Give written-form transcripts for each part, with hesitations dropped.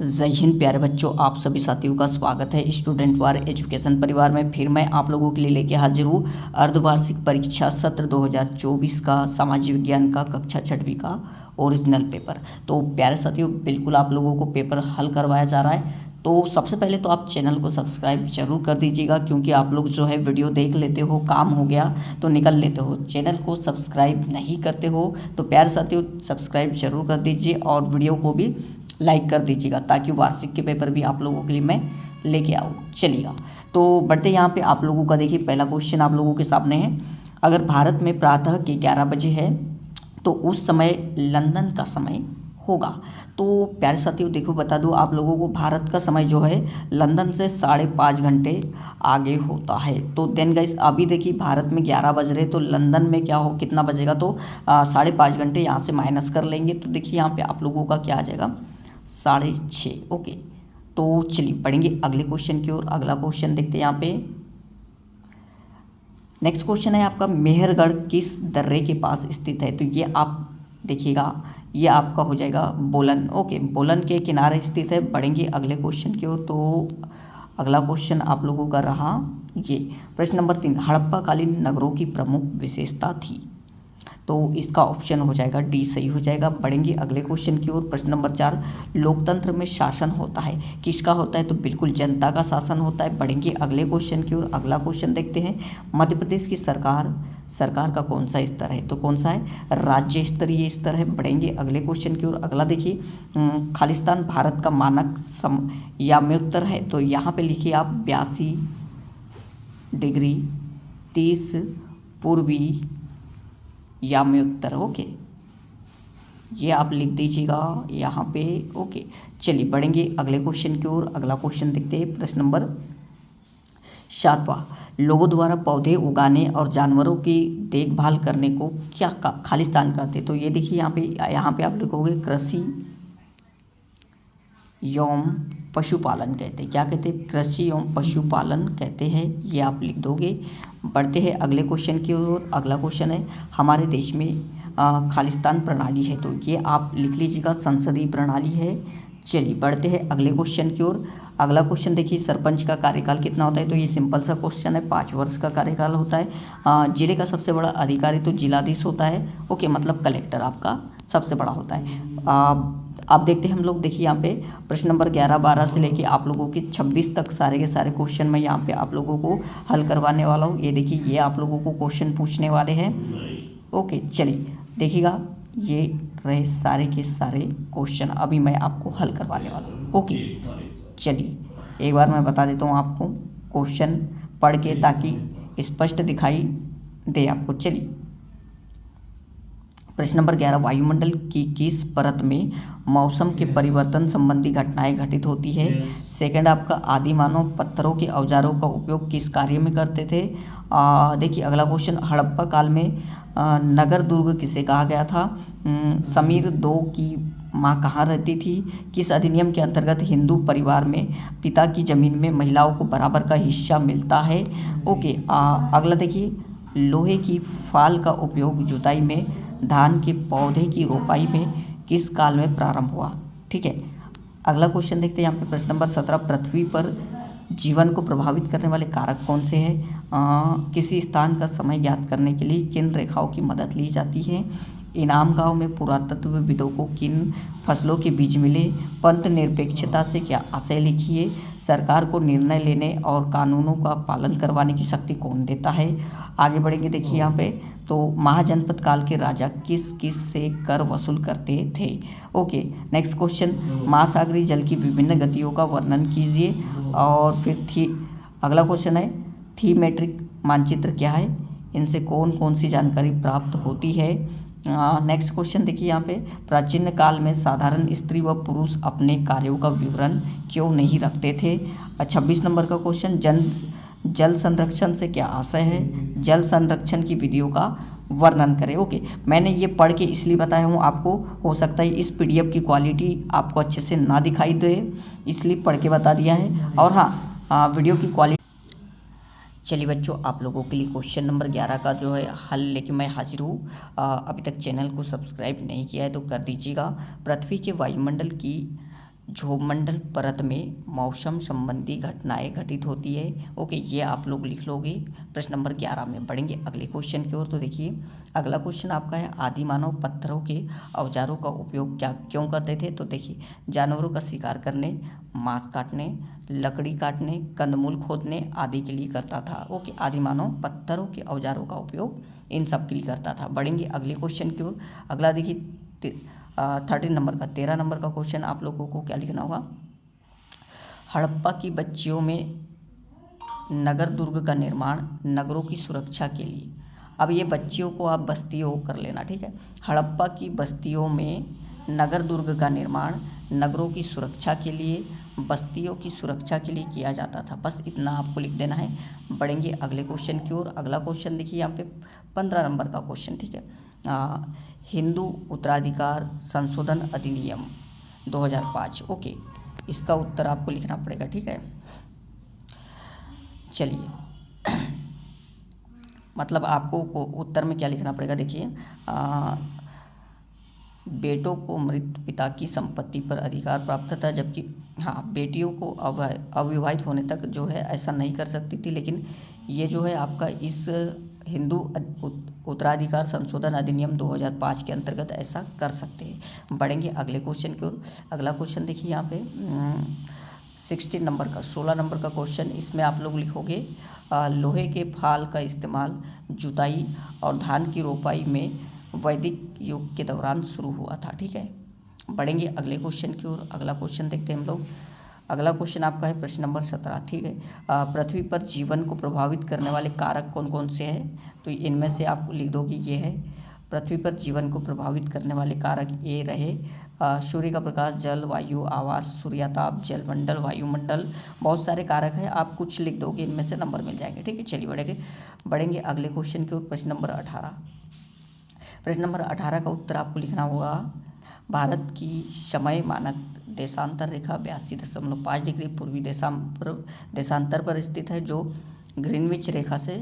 जय हिंद प्यारे बच्चों, आप सभी साथियों का स्वागत है स्टूडेंट वार एजुकेशन परिवार में। फिर मैं आप लोगों के लिए लेके हाजिर हूँ अर्धवार्षिक परीक्षा सत्र 2024 का सामाजिक विज्ञान का कक्षा 6वीं का ओरिजिनल पेपर। तो प्यारे साथियों, बिल्कुल आप लोगों को पेपर हल करवाया जा रहा है। तो सबसे पहले तो आप चैनल को सब्सक्राइब जरूर कर दीजिएगा, क्योंकि आप लोग जो है वीडियो देख लेते हो, काम हो गया तो निकल लेते हो, चैनल को सब्सक्राइब नहीं करते हो। तो प्यारे साथियों, सब्सक्राइब जरूर कर दीजिए और वीडियो को भी लाइक कर दीजिएगा, ताकि वार्षिक के पेपर भी आप लोगों के लिए मैं लेके आऊँ। चलिएगा, तो बढ़ते यहाँ पे आप लोगों का देखिए पहला क्वेश्चन आप लोगों के सामने है। अगर भारत में प्रातः के 11 बजे है तो उस समय लंदन का समय होगा। तो प्यारे साथियों देखो, बता दूँ आप लोगों को, भारत का समय जो है लंदन से 5.5 घंटे आगे होता है। तो देन गाइस, अभी देखिए भारत में 11 बज रहे, तो लंदन में क्या हो, कितना बजेगा, तो 5.5 घंटे यहाँ से माइनस कर लेंगे। तो देखिए यहाँ पे आप लोगों का क्या आ जाएगा, 6:30। ओके, तो चलिए पढ़ेंगे अगले क्वेश्चन की ओर। अगला क्वेश्चन देखते हैं यहाँ पे। नेक्स्ट क्वेश्चन है आपका, मेहरगढ़ किस दर्रे के पास स्थित है। तो ये आप देखिएगा, ये आपका हो जाएगा बोलन। ओके, बोलन के किनारे स्थित है। बढ़ेंगे अगले क्वेश्चन की ओर। तो अगला क्वेश्चन आप लोगों का रहा ये, प्रश्न नंबर 3, हड़प्पा कालीन नगरों की प्रमुख विशेषता थी। तो इसका ऑप्शन हो जाएगा डी, सही हो जाएगा। बढ़ेंगे अगले क्वेश्चन की ओर। प्रश्न नंबर 4, लोकतंत्र में शासन होता है, किसका होता है। तो बिल्कुल जनता का शासन होता है। बढ़ेंगे अगले क्वेश्चन की ओर। अगला क्वेश्चन देखते हैं, मध्य प्रदेश की सरकार का कौन सा स्तर है। तो कौन सा है, राज्य स्तरीय स्तर है। बढ़ेंगे अगले क्वेश्चन की ओर। अगला देखिए, खालिस्तान भारत का मानक याम्योत्तर है। तो यहाँ पे लिखिए आप 82 डिग्री 30 पूर्वी याम्योत्तर। ओके, ये आप लिख दीजिएगा यहाँ पे। ओके, चलिए बढ़ेंगे अगले क्वेश्चन की ओर। अगला क्वेश्चन देखते हैं, प्रश्न नंबर 7वां, लोगों द्वारा पौधे उगाने और जानवरों की देखभाल करने को क्या खालिस्तान कहते हैं। तो ये देखिए यहाँ पे आप लिखोगे कृषि एवं पशुपालन कहते हैं। क्या कहते हैं, कृषि एवं पशुपालन कहते हैं, ये आप लिख दोगे। बढ़ते हैं अगले क्वेश्चन की ओर। अगला क्वेश्चन है, हमारे देश में खालिस्तान प्रणाली है। तो ये आप लिख लीजिएगा, संसदीय प्रणाली है। चलिए बढ़ते हैं अगले क्वेश्चन की ओर। अगला क्वेश्चन देखिए, सरपंच का कार्यकाल कितना होता है। तो ये सिंपल सा क्वेश्चन है, 5 वर्ष का कार्यकाल होता है। जिले का सबसे बड़ा अधिकारी तो जिलाधीश होता है। ओके, मतलब कलेक्टर आपका सबसे बड़ा होता है। आप देखते हैं हम लोग, देखिए यहाँ पे प्रश्न नंबर 11, 12 से लेके आप लोगों के 26 तक सारे के सारे क्वेश्चन मैं यहाँ पे आप लोगों को हल करवाने वाला हूँ। ये देखिए, ये आप लोगों को क्वेश्चन पूछने वाले हैं। ओके, चलिए देखिएगा, ये रहे सारे के सारे क्वेश्चन अभी मैं आपको हल करवाने वाला हूँ। ओके, चलिए एक बार मैं बता देता हूँ आपको क्वेश्चन पढ़ के, ताकि स्पष्ट दिखाई दे आपको। चलिए, प्रश्न नंबर 11, वायुमंडल की किस परत में मौसम के परिवर्तन संबंधी घटनाएं घटित होती है। सेकंड आपका, आदि मानव पत्थरों के औजारों का उपयोग किस कार्य में करते थे। देखिए अगला क्वेश्चन, हड़प्पा काल में नगर दुर्ग किसे कहा गया था। समीर 2 की माँ कहाँ रहती थी। किस अधिनियम के अंतर्गत हिंदू परिवार में पिता की जमीन में महिलाओं को बराबर का हिस्सा मिलता है। ओके, अगला देखिए, लोहे की फाल का उपयोग जुताई में, धान के पौधे की रोपाई में किस काल में प्रारंभ हुआ। ठीक है, अगला क्वेश्चन देखते हैं यहाँ पे प्रश्न नंबर 17, पृथ्वी पर जीवन को प्रभावित करने वाले कारक कौन से हैं। किसी स्थान का समय ज्ञात करने के लिए किन रेखाओं की मदद ली जाती है। इनाम गांव में पुरातत्वविदों को किन फसलों के बीज मिले। पंथ निरपेक्षता से क्या आशय लिखिए। सरकार को निर्णय लेने और कानूनों का पालन करवाने की शक्ति कौन देता है। आगे बढ़ेंगे, देखिए यहाँ पे, तो महाजनपद काल के राजा किस किस से कर वसूल करते थे। ओके, नेक्स्ट क्वेश्चन, महासागरीय जल की विभिन्न गतियों का वर्णन कीजिए। और फिर अगला क्वेश्चन है, थीमेट्रिक मानचित्र क्या है, इनसे कौन कौन सी जानकारी प्राप्त होती है। नेक्स्ट क्वेश्चन देखिए यहाँ पे, प्राचीन काल में साधारण स्त्री व पुरुष अपने कार्यों का विवरण क्यों नहीं रखते थे। 26 नंबर का क्वेश्चन, जल संरक्षण से क्या आशय है। जल संरक्षण की विधियों का वर्णन करें। ओके, मैंने ये पढ़ के इसलिए बताया हूँ आपको, हो सकता है इस पीडीएफ की क्वालिटी आपको अच्छे से ना दिखाई दे, इसलिए पढ़ के बता दिया है। और हाँ, वीडियो की क्वालिटी। चलिए बच्चों, आप लोगों के लिए क्वेश्चन नंबर 11 का जो है हल लेके मैं हाजिर हूँ। अभी तक चैनल को सब्सक्राइब नहीं किया है तो कर दीजिएगा। पृथ्वी के वायुमंडल की ध्रुवमंडल परत में मौसम संबंधी घटनाएं घटित होती है। ओके, ये आप लोग लिख लोगे प्रश्न नंबर 11 में। बढ़ेंगे अगले क्वेश्चन की ओर। तो देखिए अगला क्वेश्चन आपका है, आदि मानव पत्थरों के औजारों का उपयोग क्या क्यों करते थे। तो देखिए जानवरों का शिकार करने, मांस काटने, लकड़ी काटने, कंदमूल खोदने आदि के लिए करता था। ओके, आदि मानव पत्थरों के औजारों का उपयोग इन सब के लिए करता था। बढ़ेंगे अगले क्वेश्चन की ओर। अगला देखिए 13 नंबर का 13 नंबर का क्वेश्चन आप लोगों को क्या लिखना होगा। हड़प्पा की बस्तियों में नगर दुर्ग का निर्माण नगरों की सुरक्षा के लिए। अब ये बच्चियों को आप बस्तियों कर लेना, ठीक है। हड़प्पा की बस्तियों में नगर दुर्ग का निर्माण नगरों की सुरक्षा के लिए, बस्तियों की सुरक्षा के लिए किया जाता था। बस इतना आपको लिख देना है। बढ़ेंगे अगले क्वेश्चन की ओर। अगला क्वेश्चन देखिए यहाँ पे 15 नंबर का क्वेश्चन, ठीक है। हिंदू उत्तराधिकार संशोधन अधिनियम 2005। ओके, इसका उत्तर आपको लिखना पड़ेगा, ठीक है। चलिए मतलब आपको उत्तर में क्या लिखना पड़ेगा। देखिए बेटों को मृत पिता की संपत्ति पर अधिकार प्राप्त था, जबकि हाँ बेटियों को अविवाहित होने तक जो है ऐसा नहीं कर सकती थी। लेकिन ये जो है आपका इस हिंदू उत्तराधिकार संशोधन अधिनियम 2005 के अंतर्गत ऐसा कर सकते हैं। बढ़ेंगे अगले क्वेश्चन की ओर। अगला क्वेश्चन देखिए यहाँ पे 16 नंबर का 16 नंबर का क्वेश्चन। इसमें आप लोग लिखोगे लोहे के फाल का इस्तेमाल जुताई और धान की रोपाई में वैदिक युग के दौरान शुरू हुआ था, ठीक है। बढ़ेंगे अगले क्वेश्चन की ओर। अगला क्वेश्चन देखते हैं हम लोग। अगला क्वेश्चन आपका है प्रश्न नंबर 17, ठीक है। पृथ्वी पर जीवन को प्रभावित करने वाले कारक कौन कौन से हैं। तो इनमें से आप लिख दोगे ये है पृथ्वी पर जीवन को प्रभावित करने वाले कारक ये रहे सूर्य का प्रकाश, जल, वायु, आवास, सूर्यताप, जलमंडल, वायुमंडल, बहुत सारे कारक हैं। आप कुछ लिख दोगे, इनमें से नंबर मिल जाएंगे, ठीक है। चलिए बढ़ेंगे अगले क्वेश्चन की ओर। प्रश्न नंबर 18। प्रश्न नंबर 18 का उत्तर आपको लिखना होगा भारत की समय मानक देशांतर रेखा 82.5 डिग्री पूर्वी देशांतर पर स्थित है, जो ग्रीनविच रेखा से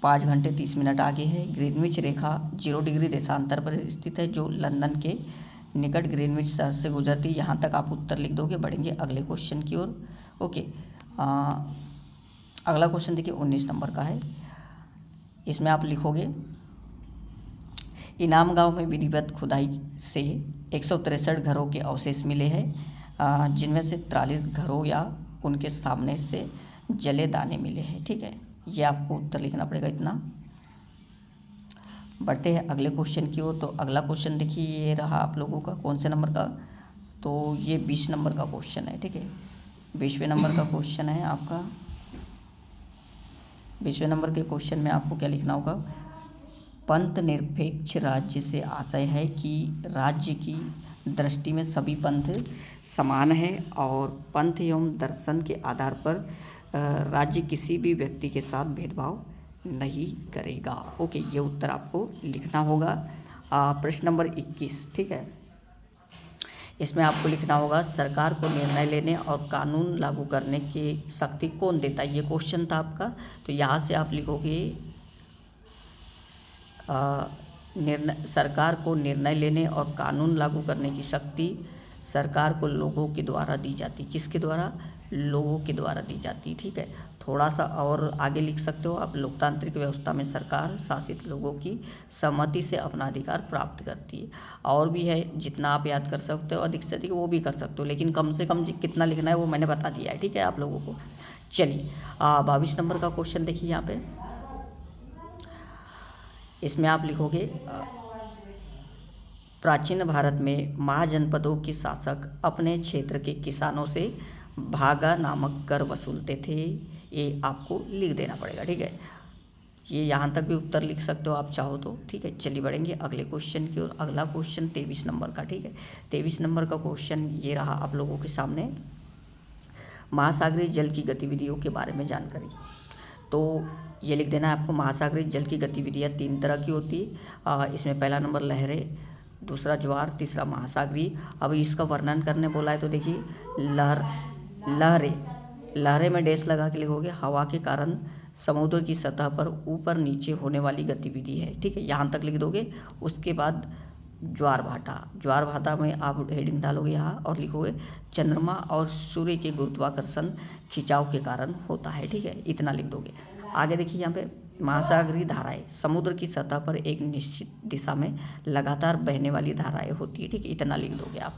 5 घंटे 30 मिनट आगे है। ग्रीनविच रेखा 0 डिग्री देशांतर पर स्थित है, जो लंदन के निकट ग्रीनविच शहर से गुजरती है। यहाँ तक आप उत्तर लिख दोगे। बढ़ेंगे अगले क्वेश्चन की ओर। ओके, अगला क्वेश्चन देखिए 19 नंबर का है। इसमें आप लिखोगे इनाम गांव में विधिवत खुदाई से 163 घरों के अवशेष मिले हैं, जिनमें से 43 घरों या उनके सामने से जले दाने मिले हैं, ठीक है। ये आपको उत्तर लिखना पड़ेगा इतना। बढ़ते हैं अगले क्वेश्चन की ओर। तो अगला क्वेश्चन देखिए ये रहा आप लोगों का कौन से नंबर का। तो ये 20 नंबर का क्वेश्चन है, ठीक है। 20वें नंबर का क्वेश्चन है आपका। 20वें नंबर के क्वेश्चन में आपको क्या लिखना होगा। पंथ निरपेक्ष राज्य से आशय है कि राज्य की दृष्टि में सभी पंथ समान है और पंथ एवं दर्शन के आधार पर राज्य किसी भी व्यक्ति के साथ भेदभाव नहीं करेगा। ओके, ये उत्तर आपको लिखना होगा। प्रश्न नंबर 21, ठीक है। इसमें आपको लिखना होगा सरकार को निर्णय लेने और कानून लागू करने की शक्ति कौन देता है। ये क्वेश्चन था आपका। तो यहाँ से आप लिखोगे सरकार को निर्णय लेने और कानून लागू करने की शक्ति सरकार को लोगों के द्वारा दी जाती। किसके द्वारा। लोगों के द्वारा दी जाती, ठीक है। थोड़ा सा और आगे लिख सकते हो आप। लोकतांत्रिक व्यवस्था में सरकार शासित लोगों की सहमति से अपना अधिकार प्राप्त करती है। और भी है, जितना आप याद कर सकते हो अधिक से अधिक वो भी कर सकते हो, लेकिन कम से कम कितना लिखना है वो मैंने बता दिया है, ठीक है आप लोगों को। चलिए 22 नंबर का क्वेश्चन देखिए यहाँ पे। इसमें आप लिखोगे प्राचीन भारत में महाजनपदों के शासक अपने क्षेत्र के किसानों से भागा नामक कर वसूलते थे। ये आपको लिख देना पड़ेगा, ठीक है। ये यहाँ तक भी उत्तर लिख सकते हो आप चाहो तो, ठीक है। चलिए बढ़ेंगे अगले क्वेश्चन की ओर। अगला क्वेश्चन 23 नंबर का, ठीक है। 23 नंबर का क्वेश्चन ये रहा आप लोगों के सामने। महासागरीय जल की गतिविधियों के बारे में जानकारी। तो ये लिख देना है आपको। महासागरीय जल की गतिविधियाँ 3 तरह की होती है। इसमें पहला नंबर लहरें, दूसरा ज्वार, तीसरा महासागरीय। अब इसका वर्णन करने बोला है तो देखिए लहरें में डैश लगा के लिखोगे हवा के कारण समुद्र की सतह पर ऊपर नीचे होने वाली गतिविधि है, ठीक है। यहाँ तक लिख दोगे। उसके बाद ज्वार भाटा। ज्वार भाटा में आप हेडिंग डालोगे यहाँ और लिखोगे चंद्रमा और सूर्य के गुरुत्वाकर्षण खिंचाव के कारण होता है। ठीक है, इतना लिख दोगे। आगे देखिए यहाँ पे महासागरीय धाराएं समुद्र की सतह पर एक निश्चित दिशा में लगातार बहने वाली धाराएं होती है। ठीक है, इतना लिख दोगे आप।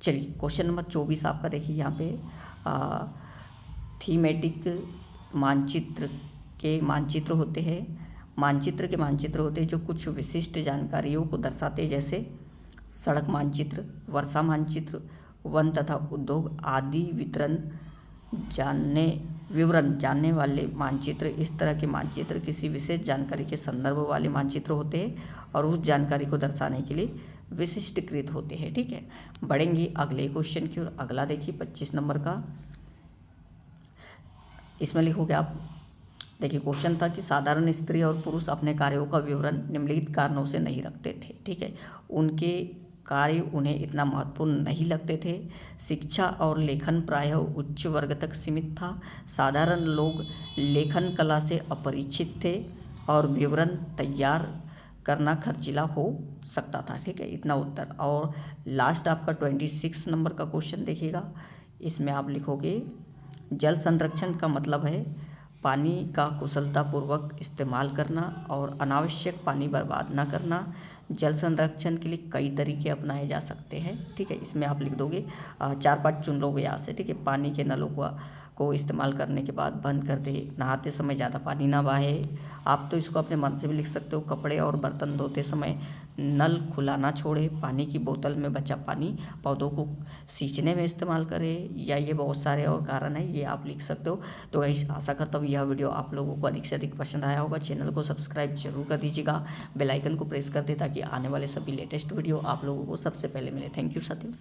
चलिए क्वेश्चन नंबर 24 आपका देखिए यहाँ पे थीमेटिक मानचित्र होते हैं। मानचित्र होते हैं जो कुछ विशिष्ट जानकारियों को दर्शाते हैं, जैसे सड़क मानचित्र, वर्षा मानचित्र, वन तथा उद्योग आदि विवरण जानने वाले मानचित्र। इस तरह के मानचित्र किसी विशेष जानकारी के संदर्भ वाले मानचित्र होते हैं और उस जानकारी को दर्शाने के लिए विशिष्टकृत होते हैं। ठीक है, बढ़ेंगे अगले क्वेश्चन की ओर। अगला देखिए 25 नंबर का, इसमें लिखोगे आप। देखिए क्वेश्चन था कि साधारण स्त्री और पुरुष अपने कार्यों का विवरण निम्नलिखित कारणों से नहीं रखते थे। ठीक है, उनके कार्य उन्हें इतना महत्वपूर्ण नहीं लगते थे। शिक्षा और लेखन प्रायः उच्च वर्ग तक सीमित था। साधारण लोग लेखन कला से अपरिचित थे और विवरण तैयार करना खर्चीला हो सकता था। ठीक है, इतना उत्तर। और लास्ट आपका 26 नंबर का क्वेश्चन देखिएगा। इसमें आप लिखोगे जल संरक्षण का मतलब है पानी का कुशलतापूर्वक इस्तेमाल करना और अनावश्यक पानी बर्बाद न करना। जल संरक्षण के लिए कई तरीके अपनाए जा सकते हैं। ठीक है, इसमें आप लिख दोगे 4-5 चुन लोगे यहाँ से। ठीक है, पानी के नलों को इस्तेमाल करने के बाद बंद कर दे, नहाते समय ज़्यादा पानी ना बहाए। आप तो इसको अपने मन से भी लिख सकते हो। कपड़े और बर्तन धोते समय नल खुला ना छोड़े। पानी की बोतल में बचा पानी पौधों को सींचने में इस्तेमाल करें। या ये बहुत सारे और कारण हैं, ये आप लिख सकते हो। तो आशा करता हूँ यह वीडियो आप लोगों को अधिक से अधिक पसंद आया होगा। चैनल को सब्सक्राइब जरूर कर दीजिएगा, बेल आइकन को प्रेस कर दे ताकि आने वाले सभी लेटेस्ट वीडियो आप लोगों को सबसे पहले मिले। थैंक यू साथियों।